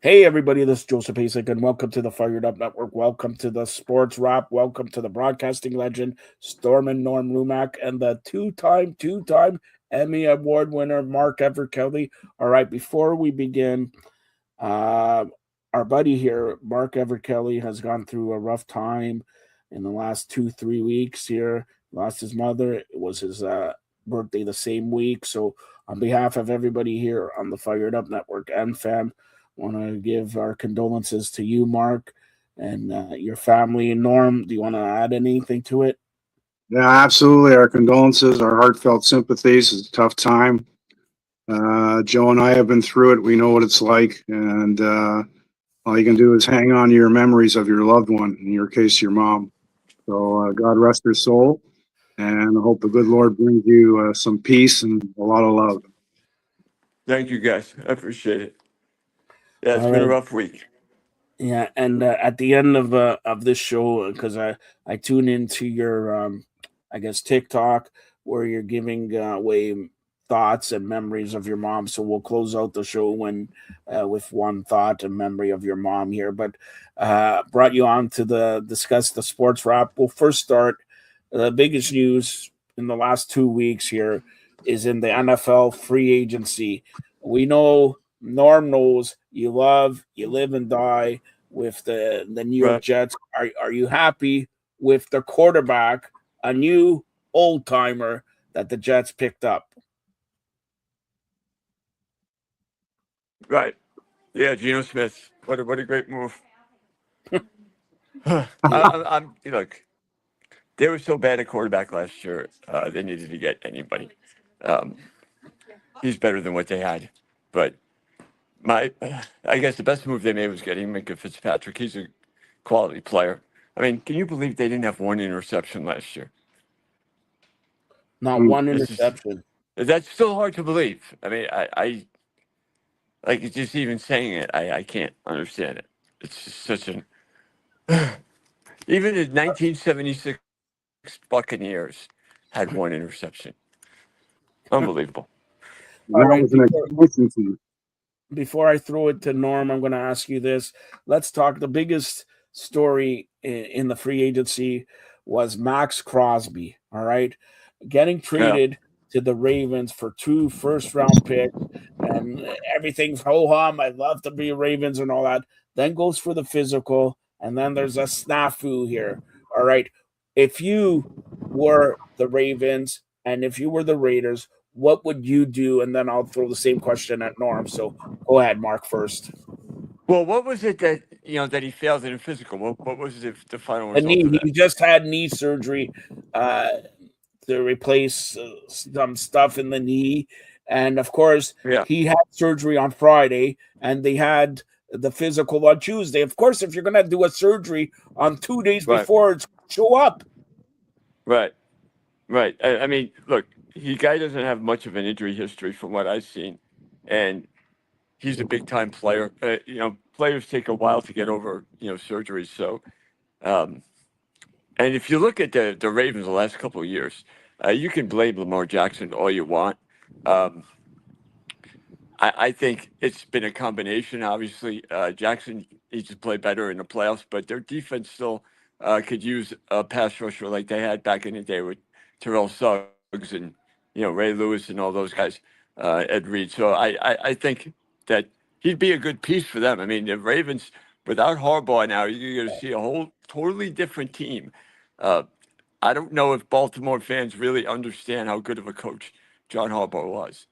Hey everybody, this is Joseph Hasek, and welcome to the Fired Up Network. Welcome to the Sports Wrap. Welcome to the broadcasting legend, Storm and Norm Rumack, and the two-time Emmy Award winner, Mark Everett Kelly. All right, before we begin, our buddy here, Mark Everett Kelly, has gone through a rough time in the last 3 weeks here. Lost his mother. It was his birthday the same week. So on behalf of everybody here on the Fired Up Network and fam, want to give our condolences to you, Mark, and your family. Norm, do you want to add anything to it? Yeah, absolutely. Our condolences, our heartfelt sympathies. It's a tough time. Joe and I have been through it. We know what it's like. And all you can do is hang on to your memories of your loved one, in your case, your mom. So God rest her soul. And I hope the good Lord brings you some peace and a lot of love. Thank you, guys. I appreciate it. Yeah, it's All been a right. rough week. Yeah, and at the end of this show, because I tune into your I guess TikTok where you're giving away thoughts and memories of your mom. So we'll close out the show with one thought and memory of your mom here. But brought you on to discuss the sports wrap. We'll first start the biggest news in the last 2 weeks here is in the NFL free agency. We know. Norm knows you live and die with the New York Jets. Are you happy with the quarterback, a new old timer that the Jets picked up? Right. Yeah, Geno Smith. What a great move. Look, they were so bad at quarterback last year. They needed to get anybody. He's better than what they had, but I guess the best move they made was getting Minka Fitzpatrick. He's a quality player. I mean, can you believe they didn't have one interception last year? Not one interception. That's still hard to believe. I mean, I like just even saying it. I can't understand it. It's just such an even the 1976 Buccaneers had one interception. Unbelievable. All right. Before I throw it to Norm, I'm going to ask you this. Let's talk. The biggest story in the free agency was Max Crosby. All right. Getting traded to the Ravens for 2 first-round picks and everything's ho-hum. I love to be Ravens and all that. Then goes for the physical, and then there's a snafu here. All right. If you were the Ravens and if you were the Raiders, what would you do? And then I'll throw the same question at Norm. So go ahead, Mark, first. Well, what was it that that he failed in physical? What was the final result? He just had knee surgery to replace some stuff in the knee, and of course, he had surgery on Friday, and they had the physical on Tuesday. Of course, if you're going to do a surgery on 2 days before, it's show up. Right. I mean, look. Guy doesn't have much of an injury history from what I've seen, and he's a big time player. Players take a while to get over surgeries. So, and if you look at the Ravens the last couple of years, you can blame Lamar Jackson all you want. I think it's been a combination. Obviously, Jackson needs to play better in the playoffs, but their defense still could use a pass rusher like they had back in the day with Terrell Suggs and Ray Lewis and all those guys, Ed Reed. So I think that he'd be a good piece for them. I mean, the Ravens without Harbaugh now, you're going to see a whole totally different team. I don't know if Baltimore fans really understand how good of a coach John Harbaugh was.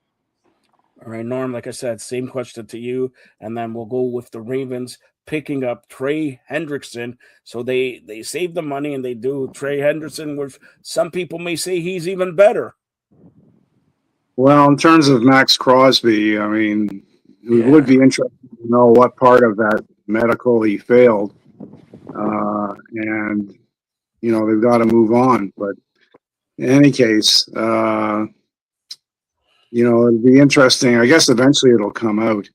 All right, Norm, like I said, same question to you. And then we'll go with the Ravens picking up Trey Hendrickson. So they save the money and they do Trey Hendrickson, which some people may say he's even better. Well, in terms of Max Crosby, I mean, we would be interested to know what part of that medical he failed. And, they've got to move on. But in any case, it'll be interesting. I guess eventually it'll come out.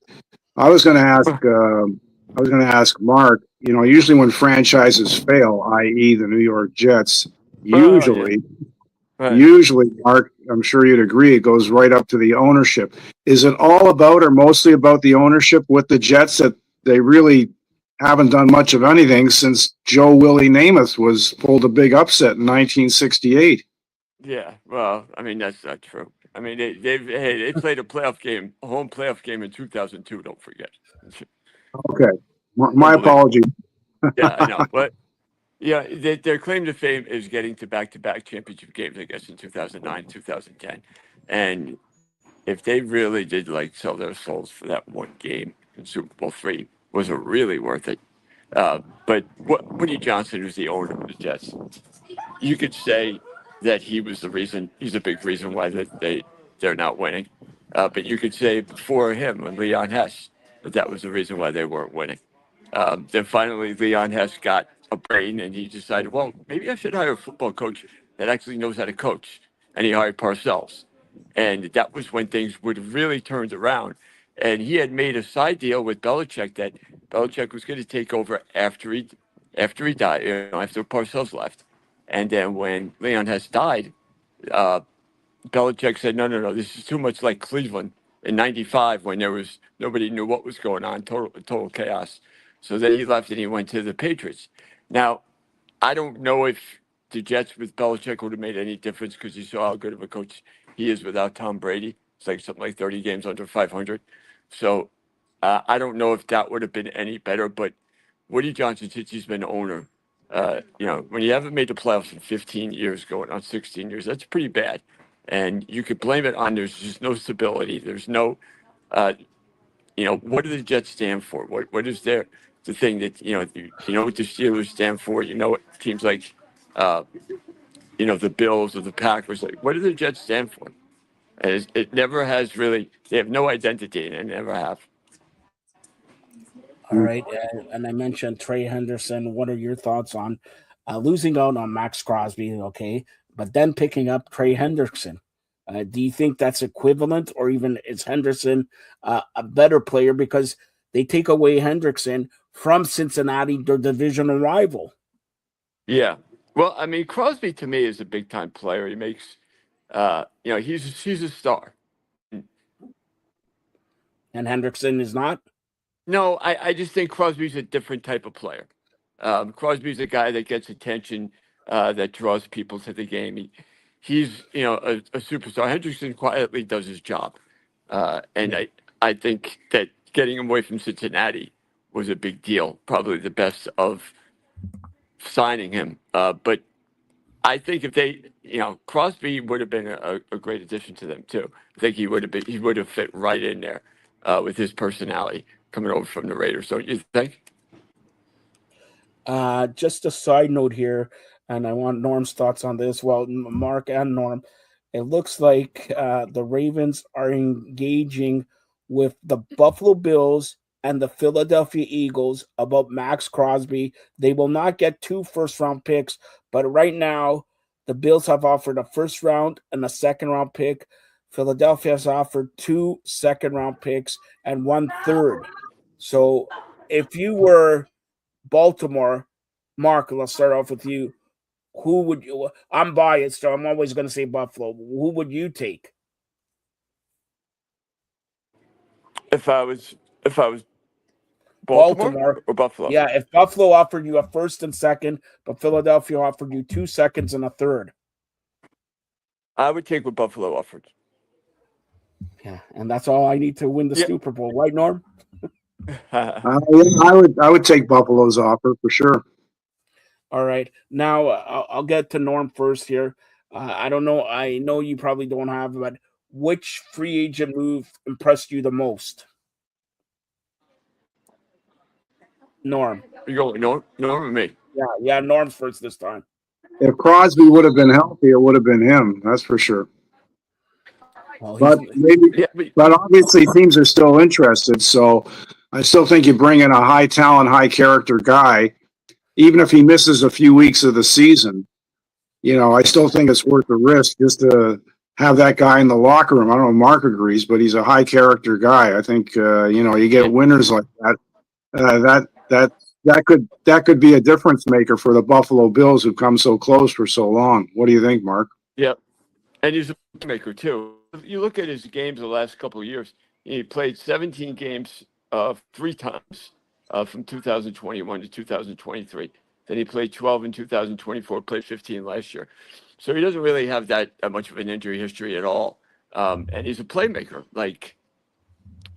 I was going to ask Mark, usually when franchises fail, i.e. the New York Jets, usually, Mark, I'm sure you'd agree, it goes right up to the ownership. Is it all about or mostly about the ownership with the Jets that they really haven't done much of anything since Joe Willie Namath pulled a big upset in 1968. Yeah, well, I mean that's not true. I mean they played a home playoff game in 2002. Don't forget. Okay, my Unbelievable. apologies. Yeah, I know, but yeah, their claim to fame is getting to back-to-back championship games. I guess in 2009, 2010, and if they really did like sell their souls for that one game in Super Bowl III, was it really worth it? But Woody Johnson, who's the owner of the Jets, you could say that he was the reason. He's a big reason why they're not winning. But you could say before him, and Leon Hess, that was the reason why they weren't winning. Then finally, Leon Hess got a brain, and he decided, well, maybe I should hire a football coach that actually knows how to coach. And he hired Parcells, and that was when things would have really turned around. And he had made a side deal with Belichick that Belichick was going to take over after he died, after Parcells left. And then when Leon Hess died, uh, Belichick said, no, this is too much like Cleveland in '95 when nobody knew what was going on, total chaos. So then he left and he went to the Patriots. Now, I don't know if the Jets with Belichick would have made any difference because you saw how good of a coach he is without Tom Brady. It's like something like 30 games under 500. So I don't know if that would have been any better, but Woody Johnson, since he's been owner, when you haven't made the playoffs in 15 years, going on 16 years, that's pretty bad. And you could blame it on there's just no stability. There's no, what do the Jets stand for? What is the thing that, you know what the Steelers stand for? You know what teams like, the Bills or the Packers, like, what do the Jets stand for? And it never has really, they have no identity and they never have. All right, and I mentioned Trey Henderson. What are your thoughts on losing out on Max Crosby? Okay, but then picking up Trey Henderson. Do you think that's equivalent, or even is Henderson a better player because they take away Hendrickson from Cincinnati, their divisional rival? Yeah. Well, I mean, Crosby to me is a big time player. He makes, he's a star. And Hendrickson is not? No, I just think Crosby's a different type of player. Crosby's a guy that gets attention, that draws people to the game. He's a superstar. Hendrickson quietly does his job, and I think that getting him away from Cincinnati was a big deal. Probably the best of signing him. But I think if Crosby would have been a great addition to them too. I think he would have fit right in there with his personality coming over from the Raiders. Don't you think? Just a side note here, and I want Norm's thoughts on this. Well, Mark and Norm, it looks like the Ravens are engaging with the Buffalo Bills and the Philadelphia Eagles about Max Crosby. They will not get 2 first-round picks, but right now the Bills have offered a first-round and a second-round pick. Philadelphia has offered 2 second-round picks and 1 third. So if you were Baltimore, Mark, let's start off with you. Who would you? I'm biased, so I'm always going to say Buffalo. Who would you take? If I was Baltimore or Buffalo, Yeah, if Buffalo offered you a first and second, but Philadelphia offered you 2 seconds and a third. I would take what Buffalo offered. Yeah, and that's all I need to win the Super Bowl, right, Norm? I would take Buffalo's offer for sure. All right. Now I'll get to Norm first here. I don't know. I know you probably don't have, but which free agent move impressed you the most? Norm. You going Norm or me? Yeah. Norm's first this time. If Crosby would have been healthy, it would have been him. That's for sure. Well, but obviously teams are still interested. So I still think you bring in a high talent, high character guy, even if he misses a few weeks of the season. I still think it's worth the risk just to have that guy in the locker room. I don't know if Mark agrees, but he's a high character guy. I think you get winners like that. That could be a difference maker for the Buffalo Bills who've come so close for so long. What do you think, Mark? Yep. And he's a maker too. You look at his games the last couple of years. He played 17 games 3 times. from 2021 to 2023. Then he played 12 in 2024, played 15 last year. So he doesn't really have that much of an injury history at all. And he's a playmaker, like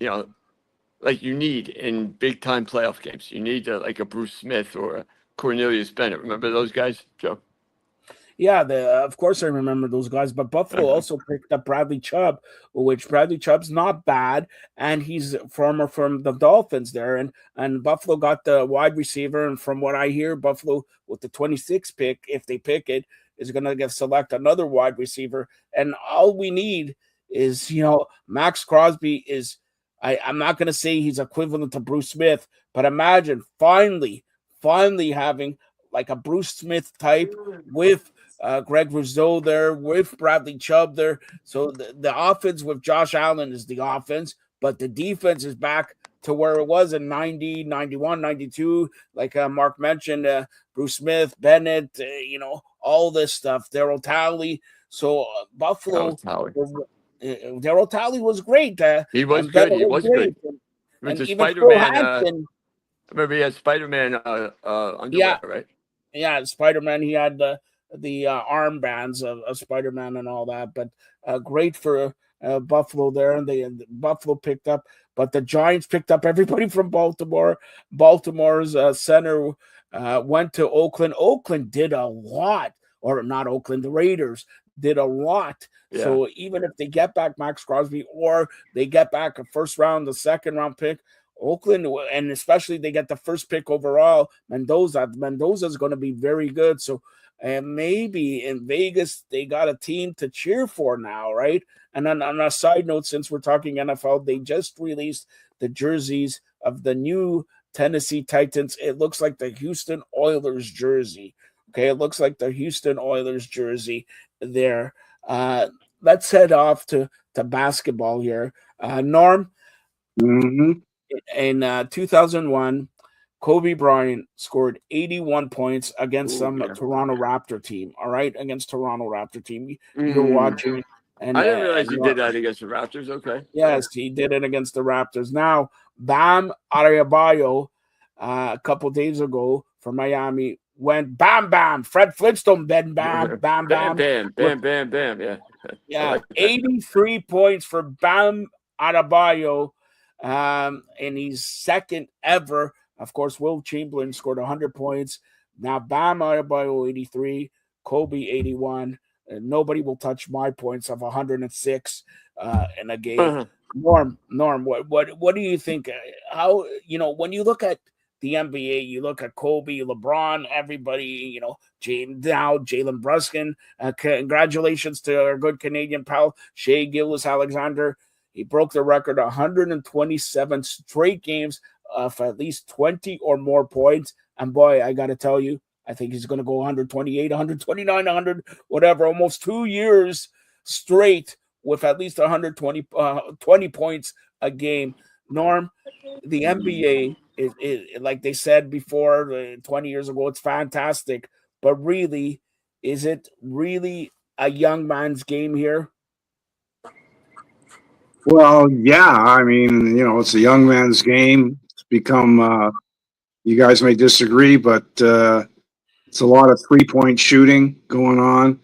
you need in big time playoff games. You need like a Bruce Smith or a Cornelius Bennett. Remember those guys, Joe? Yeah, of course I remember those guys, but Buffalo also picked up Bradley Chubb, which Bradley Chubb's not bad, and he's from the Dolphins there, and Buffalo got the wide receiver, and from what I hear, Buffalo with the 26th pick, if they pick it, is going to select another wide receiver, and all we need is Max Crosby is. I'm not going to say he's equivalent to Bruce Smith, but imagine finally having like a Bruce Smith type with Greg Rousseau there, with Bradley Chubb there. So the offense with Josh Allen is the offense, but the defense is back to where it was in 90, 91, 92. Like Mark mentioned, Bruce Smith, Bennett, all this stuff, Darryl Talley. So Buffalo, Darryl Talley was great. He was good. He was good. And the even Spider-Man. Remember, he had Spider-Man underwear, right? Yeah, Spider-Man. He had the armbands of Spider-Man and all that. But great for Buffalo there, and Buffalo picked up. But the Giants picked up everybody from Baltimore. Baltimore's center went to Oakland. Oakland did a lot, or not Oakland. The Raiders did a lot. Yeah. So even if they get back Max Crosby, or they get back a first round, the second round pick, Oakland, and especially they get the first pick overall, Mendoza's going to be very good. So, and maybe in Vegas, they got a team to cheer for now, right? And then on a side note, since we're talking NFL, they just released the jerseys of the new Tennessee Titans. It looks like the Houston Oilers jersey. Okay, it looks like the Houston Oilers jersey there. Let's head off to basketball here. Norm, in 2001, Kobe Bryant scored 81 points against Toronto Raptor team. All right, against Toronto Raptor team. You're watching. And I didn't realize he did that against the Raptors. Okay. Yes, he did it against the Raptors. Now, Bam Adebayo, a couple days ago from Miami, went bam, bam. Fred Flintstone, bam, bam, bam, bam. Bam, bam, bam, bam. Yeah. Yeah, 83 points for Bam Adebayo. And he's second ever. Of course, Will Chamberlain scored 100 points. Now, Bam Adebayo, 83. Kobe, 81. Nobody will touch my points of 106 in a game. Norm, what do you think? How, when you look at the NBA, you look at Kobe, LeBron, everybody, Jalen Brunson. Congratulations to our good Canadian pal, Shea Gilgeous-Alexander. He broke the record 127 straight games of at least 20 or more points. And boy, I got to tell you, I think he's going to go 128, 129, 100, whatever, almost 2 years straight with at least 120 20 points a game. Norm, the NBA is like they said before 20 years ago, it's fantastic. But really, is it really a young man's game here? Well, yeah. I mean, it's a young man's game. It's become, you guys may disagree, but it's a lot of three-point shooting going on.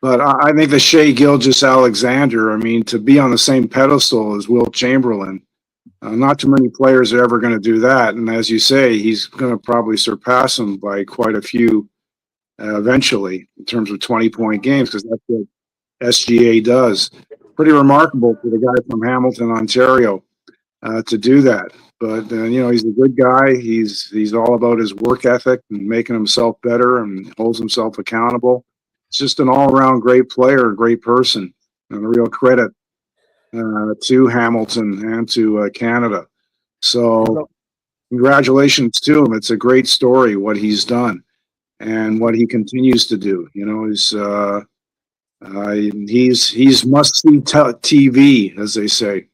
But I think the Shea Gilgeous-Alexander, I mean, to be on the same pedestal as Will Chamberlain, not too many players are ever going to do that. And as you say, he's going to probably surpass him by quite a few eventually in terms of 20-point games, because that's what SGA does. Pretty remarkable for the guy from Hamilton, Ontario, to do that. But, he's a good guy. He's all about his work ethic and making himself better and holds himself accountable. It's just an all-around great player, great person, and a real credit to Hamilton and to Canada. So congratulations to him. It's a great story, what he's done and what he continues to do. He's must-see TV, as they say.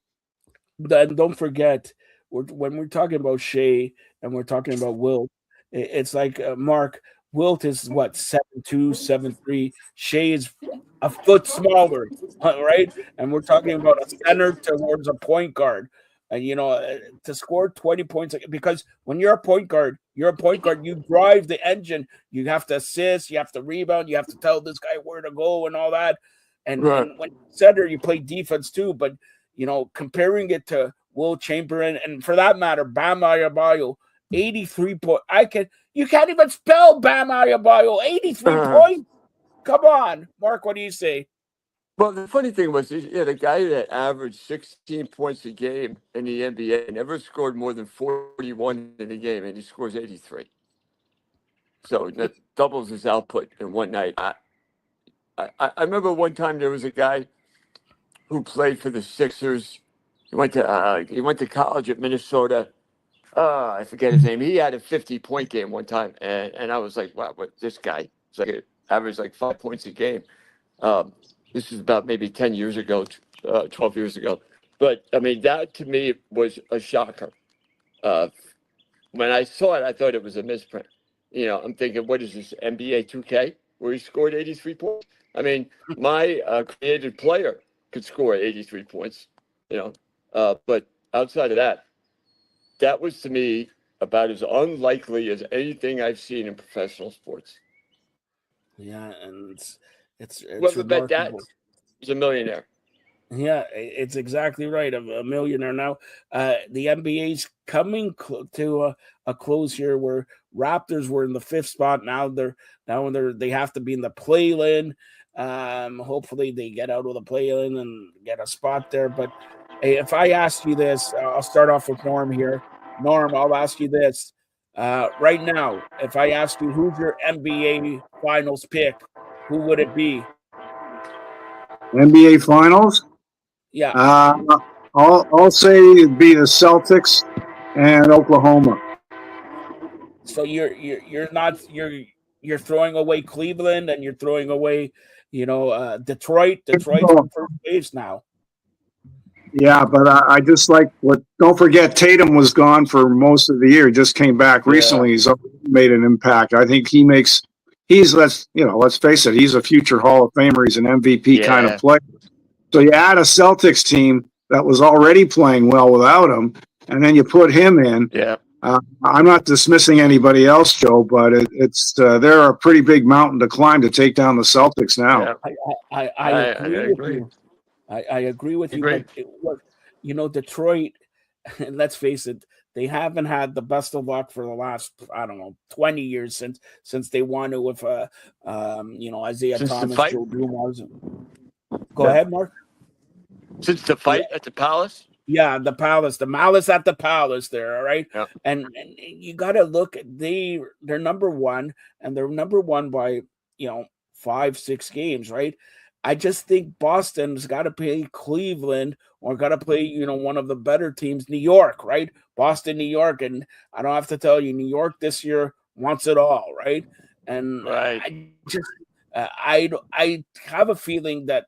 Then don't forget, when we're talking about Shea and we're talking about Wilt, it's like Mark. Wilt is what, 7'2", 7'3". Shea is a foot smaller, right? And we're talking about a center towards a point guard. And to score 20 points, because when you're a point guard, you drive the engine. You have to assist, you have to rebound, you have to tell this guy where to go and all that. And Right. and when center, you play defense too. But comparing it to Will Chamberlain, and for that matter, Bam Adebayo, 83 point. You can't even spell Bam Adebayo, 83 points. Come on, Mark, what do you say? Well, the funny thing was, the guy that averaged 16 points a game in the NBA never scored more than 41 in a game, and he scores 83. So that doubles his output in one night. I remember one time there was a guy who played for the Sixers. He went to college at Minnesota. I forget his name. He had a 50-point game one time, and I was like, wow, what this guy? It's like averaged like 5 points a game. This is about maybe 10 years ago, 12 years ago. But I mean, that to me was a shocker. When I saw it, I thought it was a misprint. I'm thinking, what is this, NBA 2K, where he scored 83 points? I mean, my created player could score 83 points, but outside of that, that was to me about as unlikely as anything I've seen in professional sports. Yeah, and it's Whoever bet that remarkable. is a millionaire. Yeah, it's exactly right. A millionaire now. The NBA's coming to a close here, where Raptors were in the 5th spot. Now they have to be in the play-in. Hopefully they get out of the play-in and get a spot there. But hey, if I asked you this, I'll start off with Norm here. Norm, I'll ask you this. Right now, if I ask you who's your NBA Finals pick, who would it be? NBA Finals? Yeah. I'll say it'd be the Celtics and Oklahoma. So you're you're throwing away Cleveland, and you're throwing away, Detroit. Detroit's in first place now. Yeah, but I just like don't forget Tatum was gone for most of the year. He just came back recently. He's made an impact. I think let's face it, he's a future Hall of Famer. He's an MVP kind of player. So you add a Celtics team that was already playing well without him, and then you put him in. Yeah. I'm not dismissing anybody else, Joe, but they're a pretty big mountain to climb to take down the Celtics now. Yeah. I agree with you. I agree with you. But Detroit, and let's face it, they haven't had the best of luck for the last 20 years since they won it with Isaiah Thomas, Joe Dumars. Go ahead, Mark. Since the fight at the Palace. Yeah, the Palace, the malice at the Palace there, all right? Yep. And you got to look at they're number one, and they're number one by, 5-6 games, right? I just think Boston's got to play Cleveland, or got to play, one of the better teams, New York, right? Boston, New York, and I don't have to tell you, New York this year wants it all, right? And I have a feeling that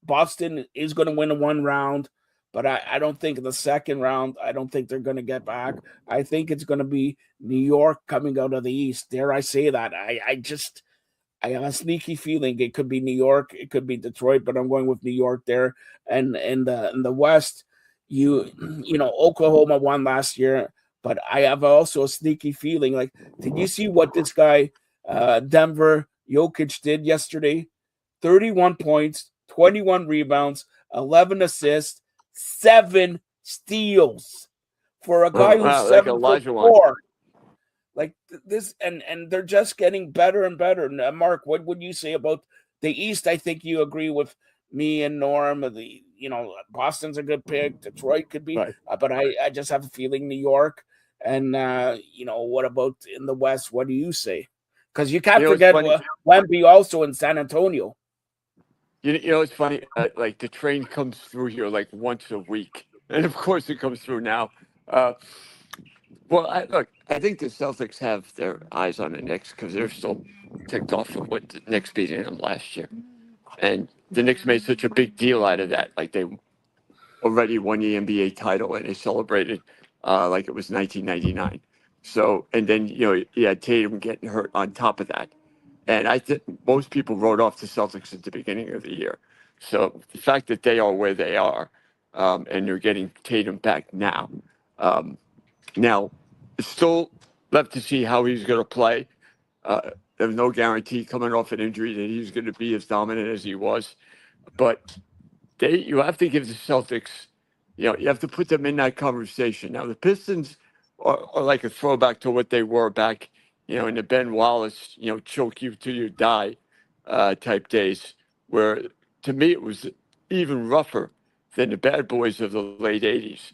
Boston is going to win one round. But I don't think in the second round, I don't think they're going to get back. I think it's going to be New York coming out of the East. Dare I say that? I have a sneaky feeling it could be New York, it could be Detroit, but I'm going with New York there. And in the West, Oklahoma won last year, but I have also a sneaky feeling. Like, did you see what this guy, Denver Jokic, did yesterday? 31 points, 21 rebounds, 11 assists. 7 steals for a guy who's 7'4". Like this, and they're just getting better and better. Mark, what would you say about the East? I think you agree with me and Norm. Boston's a good pick. Detroit could be, but I just have a feeling New York. And what about in the West? What do you say? Because you can't forget Wemby also in San Antonio. It's funny. Like the train comes through here like once a week, and of course it comes through now. I think the Celtics have their eyes on the Knicks because they're still ticked off of what the Knicks beating them last year, and the Knicks made such a big deal out of that. Like they already won the NBA title, and they celebrated like it was 1999. So, and then you had Tatum getting hurt on top of that. And I think most people wrote off the Celtics at the beginning of the year. So the fact that they are where they are, and they're getting Tatum back now. Now, it's still left to see how he's going to play. There's no guarantee coming off an injury that he's going to be as dominant as he was, but you have to give the Celtics, you have to put them in that conversation. Now, the Pistons are like a throwback to what they were back, in the Ben Wallace, choke you till you die type days, where to me it was even rougher than the bad boys of the late 80s,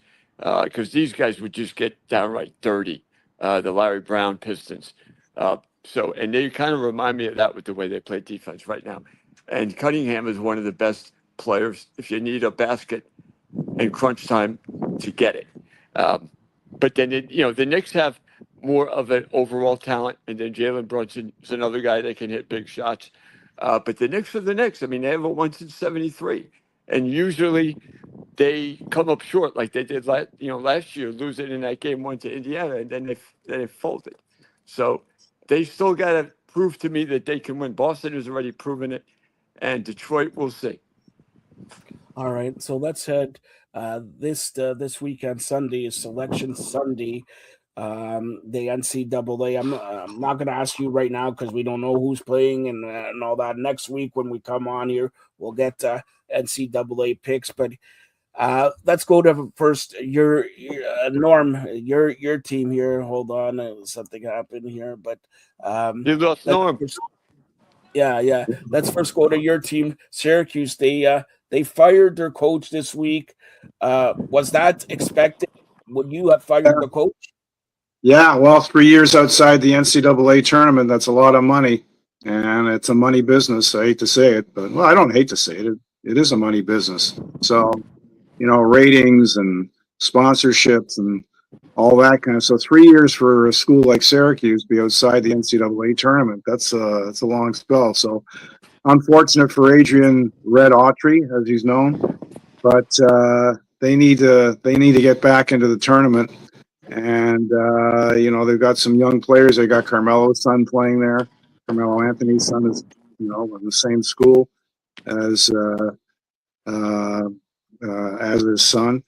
because these guys would just get downright dirty, the Larry Brown Pistons. And they kind of remind me of that with the way they play defense right now. And Cunningham is one of the best players if you need a basket in crunch time to get it. But then, the Knicks have more of an overall talent, and then Jalen Brunson is another guy that can hit big shots. But the Knicks are the Knicks. I mean, they haven't won since '73, and usually they come up short, like they did last year, losing in that game 1 to Indiana, and then they folded. So they still got to prove to me that they can win. Boston has already proven it, and Detroit, we'll see. All right, so let's head this weekend. Sunday is Selection Sunday. The NCAA. I'm not going to ask you right now because we don't know who's playing and all that. Next week when we come on here, we'll get NCAA picks. But let's go to first your Norm, your team here. Hold on, something happened here, but You lost Norm. Yeah. Let's first go to your team, Syracuse. They fired their coach this week. Was that expected? Would you have fired the coach? Yeah, well, 3 years outside the NCAA tournament, that's a lot of money. And it's a money business. I hate to say it, but, well, I don't hate to say it. It is a money business. So, ratings and sponsorships and all that kind of. So 3 years for a school like Syracuse to be outside the NCAA tournament, that's a long spell. So unfortunate for Adrian Red Autry, as he's known, but they need to get back into the tournament. And they've got some young players. They got Carmelo's son playing there. Carmelo Anthony's son is in the same school as his son.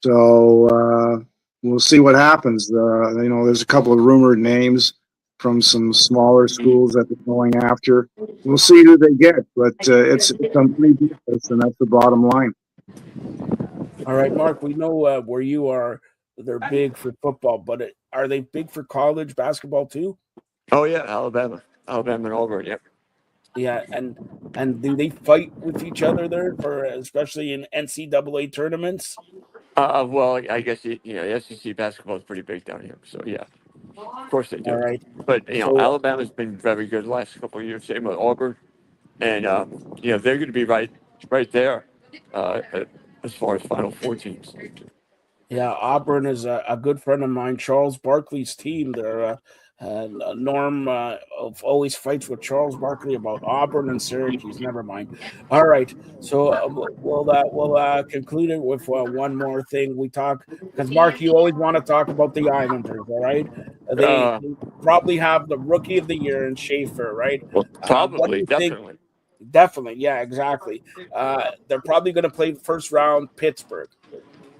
So we'll see what happens. There's a couple of rumored names from some smaller schools that they're going after. We'll see who they get, but it's complete business, and that's the bottom line. All right, Mark, we know where you are. They're big for football, but are they big for college basketball too? Oh yeah, Alabama and Auburn. Yep. Yeah, and do they fight with each other there especially in NCAA tournaments? Well, I guess the SEC basketball is pretty big down here, so yeah, of course they do. All right, but Alabama's been very good the last couple of years. Same with Auburn, and they're going to be right there as far as Final Four teams. Yeah, Auburn is a good friend of mine, Charles Barkley's team. They're Norm always fights with Charles Barkley about Auburn and Syracuse. Never mind. All right, so we'll conclude it with one more thing. We talk because Mark, you always want to talk about the Islanders. All right, they probably have the Rookie of the Year in Schaefer, right? Well, probably, definitely. Definitely, yeah, exactly. They're probably going to play first round Pittsburgh.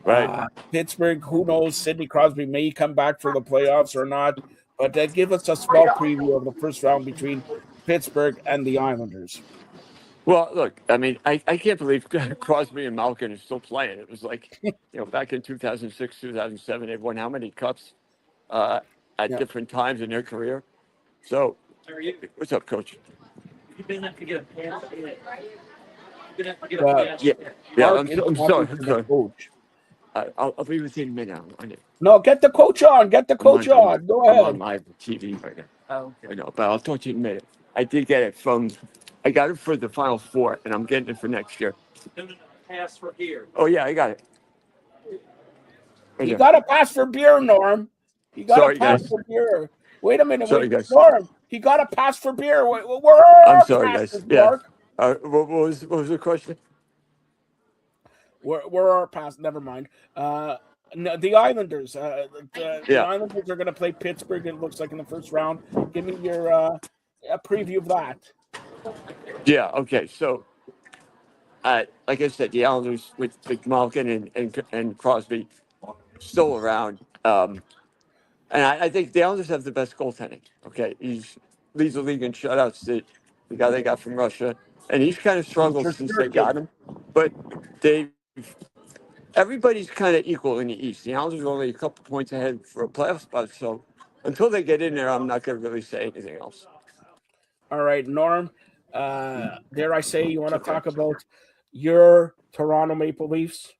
Right. Pittsburgh, who knows? Sidney Crosby may come back for the playoffs or not. But give us a small preview of the first round between Pittsburgh and the Islanders. Well, look, I mean, I can't believe Crosby and Malkin are still playing. It was like, back in 2006, 2007, they've won how many cups at different times in their career? So, what's up, Coach? You've been up to get a pass. I'm sorry. Coach. I'll be with you in a minute. No, get the coach on. Get the coach on. Go ahead. I'm on live TV right now. Oh, okay. I know, but I'll talk to you in a minute. I did get it I got it for the Final Four, and I'm getting it for next year. Pass for beer. Oh, yeah, I got it. You got a pass for beer, Norm. You got a pass for beer. Wait a minute. Guys. Norm, he got a pass for beer. I'm sorry, guys. Yeah. What was the question? Where are pass? Never mind. The Islanders. The Islanders are going to play Pittsburgh. It looks like in the first round. Give me your a preview of that. Yeah. Okay. So like I said, the Islanders with Malkin and Crosby still around. And I think the Islanders have the best goaltending. Okay, he's leads the league in shutouts. The guy they got from Russia, and he's kind of struggled since they got him. But they, everybody's kind of equal in the East. The Islanders are only a couple points ahead for a playoff spot. So until they get in there, I'm not going to really say anything else. All right, Norm. Dare I say you want to talk about your Toronto Maple Leafs?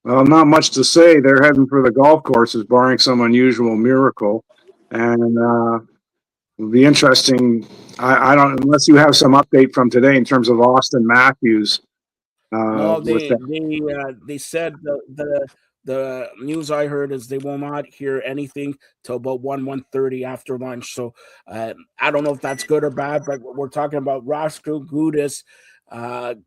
Well, not much to say. They're heading for the golf courses, barring some unusual miracle. And it'll be interesting. I don't, unless you have some update from today in terms of Austin Matthews. No, With they said the news I heard is they will not hear anything till about 1:30 after lunch. So I don't know if that's good or bad, but we're talking about Roscoe Gudis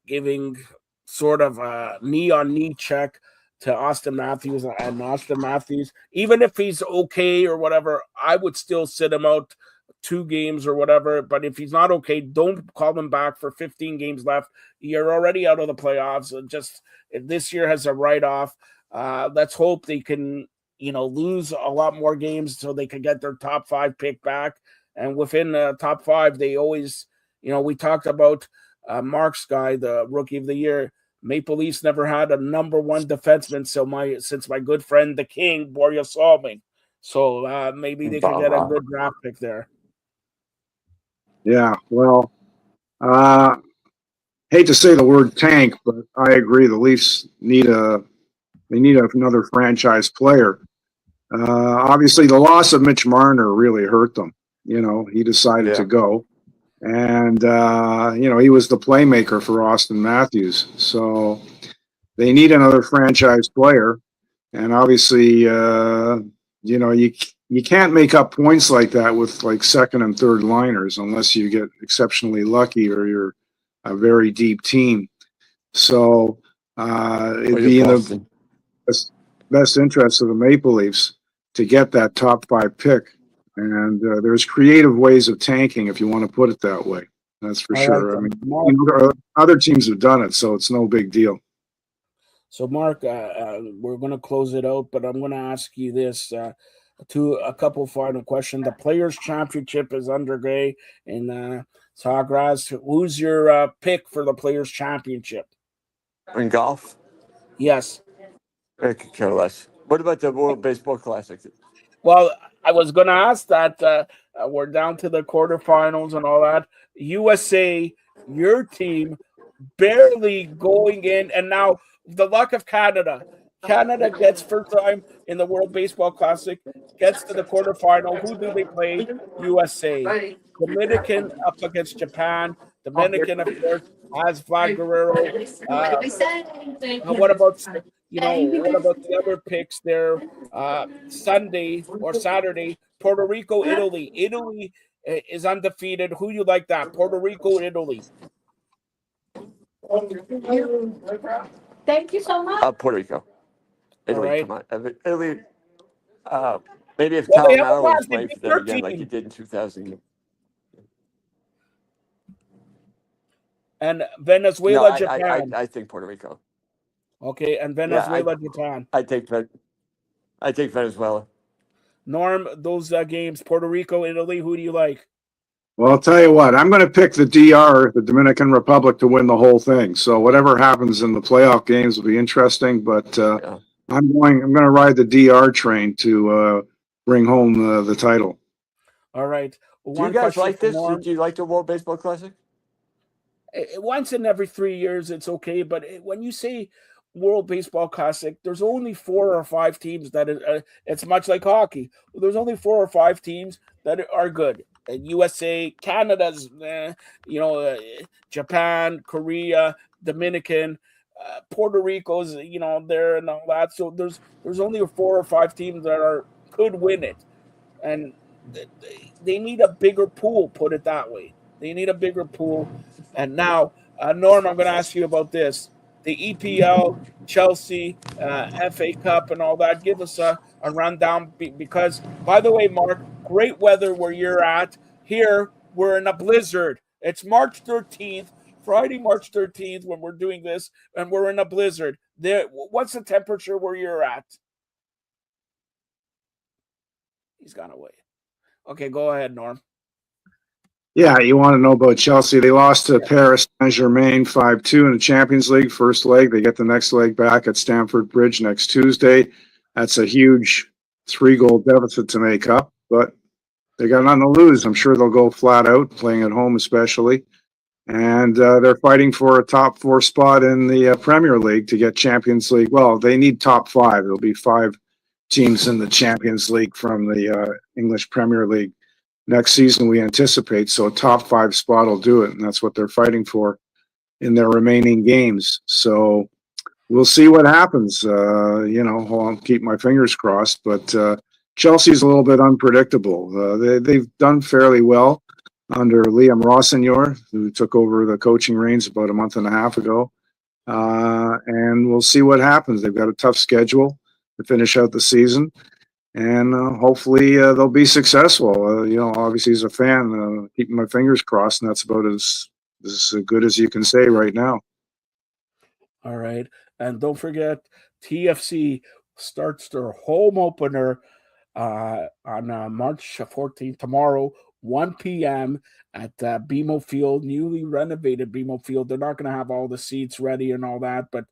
giving sort of a knee-on-knee check to Austin Matthews, and Austin Matthews, even if he's okay or whatever, I would still sit him out 2 games or whatever. But if he's not okay, don't call him back for 15 games left. You're already out of the playoffs. Just if this year has a write-off. Let's hope they can, lose a lot more games so they can get their top 5 pick back. And within the top 5, they always, we talked about Mark's guy, the rookie of the year. Maple Leafs never had a number 1 defenseman since my good friend the King, Borja Salming. So maybe they can get a good draft pick there. Yeah, well, hate to say the word tank, but I agree. The Leafs need another franchise player. Obviously, the loss of Mitch Marner really hurt them. He decided to go. And, he was the playmaker for Austin Matthews. So they need another franchise player. And obviously, you can't make up points like that with like second and third liners unless you get exceptionally lucky or you're a very deep team. So it'd be in the best interest of the Maple Leafs to get that top 5 pick. And there's creative ways of tanking, if you want to put it that way. That's for sure. I mean, other teams have done it, so it's no big deal. So, Mark, we're going to close it out, but I'm going to ask you this. A couple final questions. The Players' Championship is underway in Sawgrass. Who's your pick for the Players' Championship? In golf? Yes. I could care less. What about the World Baseball Classic? Well, I was going to ask that. We're down to the quarterfinals and all that. USA, your team, barely going in, and now the luck of Canada. Canada gets first time in the World Baseball Classic, gets to the quarterfinal. Who do they play? USA. Dominican up against Japan. Dominican, of course, has Vlad Guerrero. What about the other picks there? Sunday or Saturday, Puerto Rico, Italy. Italy is undefeated. Who you like that? Puerto Rico, Italy. Thank you so much. Puerto Rico. Italy, right. come on. Italy, maybe if Calamaro was playing for them again like he did in 2000. And Venezuela, Japan. I think Puerto Rico. Okay, and Venezuela, Japan. I take Venezuela. Norm, those games, Puerto Rico, Italy, who do you like? Well, I'll tell you what, I'm going to pick the DR, the Dominican Republic, to win the whole thing. So whatever happens in the playoff games will be interesting, but I'm going to ride the DR train to bring home the title. All right. Do you guys like this? Do you like the World Baseball Classic? Once in every 3 years, it's okay. But when you say World Baseball Classic, there's only 4 or 5 teams that it's much like hockey. There's only 4 or 5 teams that are good. USA, Canada's, Japan, Korea, Dominican, Puerto Rico's, there and all that. So there's only 4 or 5 teams that could win it, and they need a bigger pool. Put it that way. They need a bigger pool. And now, Norm, I'm going to ask you about this. The EPL, Chelsea, FA Cup, and all that. Give us a rundown because, by the way, Mark, great weather where you're at. Here, we're in a blizzard. It's March 13th, Friday, March 13th, when we're doing this and we're in a blizzard. What's the temperature where you're at? He's gone away. Okay, go ahead, Norm. Yeah, you want to know about Chelsea. They lost to Paris Saint-Germain 5-2 in the Champions League, first leg. They get the next leg back at Stamford Bridge next Tuesday. That's a huge 3-goal deficit to make up, but they got nothing to lose. I'm sure they'll go flat out, playing at home especially. And they're fighting for a top 4 spot in the Premier League to get Champions League. Well, they need top 5. There'll be 5 teams in the Champions League from the English Premier League next season, we anticipate. So a top 5 spot will do it, and that's what they're fighting for in their remaining games. So we'll see what happens. I'll keep my fingers crossed, but Chelsea's a little bit unpredictable. They've done fairly well under Liam Rossignol, who took over the coaching reins about a month and a half ago. And we'll see what happens. They've got a tough schedule to finish out the season. And hopefully they'll be successful. Obviously as a fan, keeping my fingers crossed, and that's about as good as you can say right now. All right. And don't forget, TFC starts their home opener on March 14th, tomorrow, 1 p.m. at BMO Field, newly renovated BMO Field. They're not going to have all the seats ready and all that, but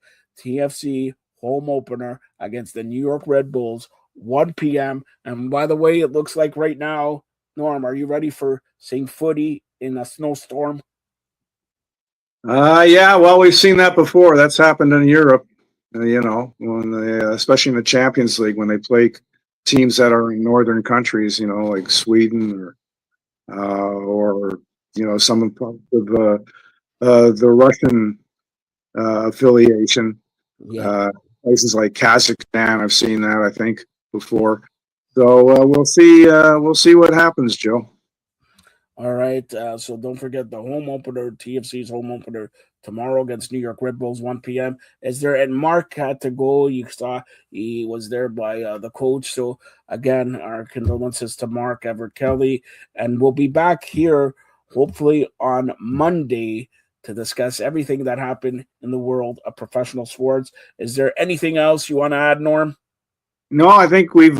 TFC home opener against the New York Red Bulls, 1 p.m. And by the way, it looks like right now, Norm, are you ready for seeing footy in a snowstorm? Yeah, well, we've seen that before. That's happened in Europe, when they, especially in the Champions League, when they play teams that are in northern countries, like Sweden or some of the Russian affiliation. Yeah. Places like Kazakhstan, I've seen that, I think, before. So we'll see. We'll see what happens, Joe. All right. So don't forget the home opener, TFC's home opener tomorrow against New York Red Bulls, 1 p.m. And Mark had to go. You saw he was there by the coach. So again, our condolences to Mark Everett Kelly, and we'll be back here hopefully on Monday to discuss everything that happened in the world of professional sports. Is there anything else you want to add, Norm? No, I think we've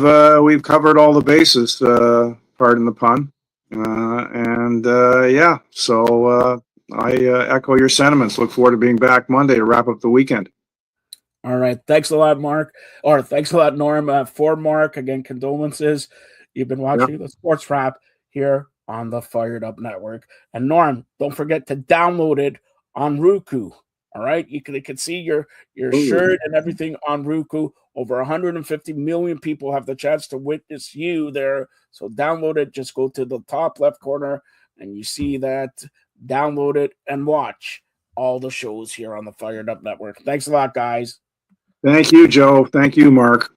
covered all the bases. Pardon the pun. So I echo your sentiments. Look forward to being back Monday to wrap up the weekend. All right. Thanks a lot, Mark. Or thanks a lot, Norm. For Mark, again, condolences. You've been watching the Sports Wrap here on the Fired Up Network. And Norm, don't forget to download it on Roku. All right. You can see your shirt and everything on Roku. Over 150 million people have the chance to witness you there. So download it. Just go to the top left corner and you see that. Download it and watch all the shows here on the Fired Up Network. Thanks a lot, guys. Thank you, Joe. Thank you, Mark.